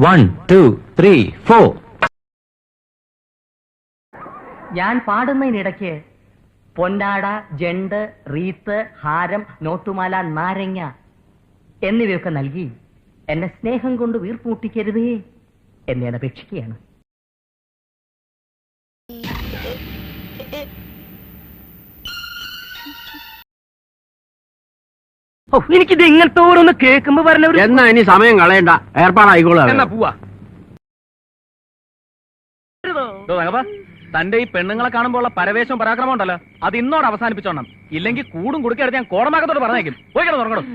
1 2 3 4. ഞാൻ പാടുന്നതിനിടയ്ക്ക് പൊന്നാട, ജണ്ട്, റീത്ത്, ഹാരം, നോട്ടുമാല, നാരങ്ങ എന്നിവയൊക്കെ നൽകി എന്നെ സ്നേഹം കൊണ്ട് വീർപ്പൂട്ടിക്കരുതേ എന്ന് ഞാൻ അപേക്ഷിക്കുകയാണ്. എനിക്കിത് ഇങ്ങനത്തെ ഓരോന്ന് കേൾക്കുമ്പോ പറഞ്ഞവർ എന്നാ ഇനി സമയം കളയണ്ട, ഏർപ്പാടായിക്കോളാം. എന്നാ പോവാ. തന്റെ ഈ പെണ്ണുങ്ങളെ കാണുമ്പോൾ പരവേശവും പരാക്രമം ഉണ്ടല്ലോ, അത് ഇന്നോട് അവസാനിപ്പിച്ചോണം. ഇല്ലെങ്കിൽ കൂടും കുടുക്കെടുത്ത് ഞാൻ കോടമാകത്തോട് പറഞ്ഞേക്കും. പോയി കിടന്നു തുറങ്ങണം.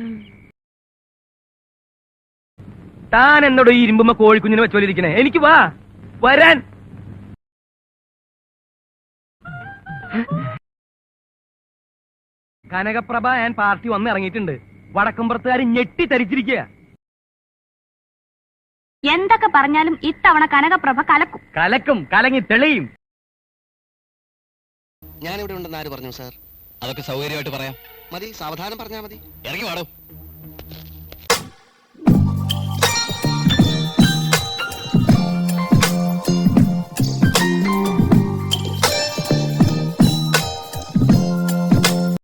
താൻ എന്നോട് ഈ ഇരുമ്പുമ്മ കോഴിക്കുഞ്ഞിനെ വെച്ചോലിരിക്കണേ. എനിക്ക് വാ വരാൻ. കനകപ്രഭ ഞാൻ പാർട്ടി വന്ന് ഇറങ്ങിയിട്ടുണ്ട്. വടക്കുംപുറത്തുകാർ ഞെട്ടി തരിച്ചിരിക്കുക. എന്തൊക്കെ പറഞ്ഞാലും ഇത്തവണ കനകപ്രഭ കലക്കും. കലക്കും, കലങ്ങി തെളിയും. ഞാനിവിടെ ഉണ്ടെന്ന് ആര് പറഞ്ഞു സാർ? അതൊക്കെ സൗകര്യമായിട്ട് പറയാം. മതി, സാവധാനം പറഞ്ഞാൽ മതി. ഇറങ്ങി വാടോ.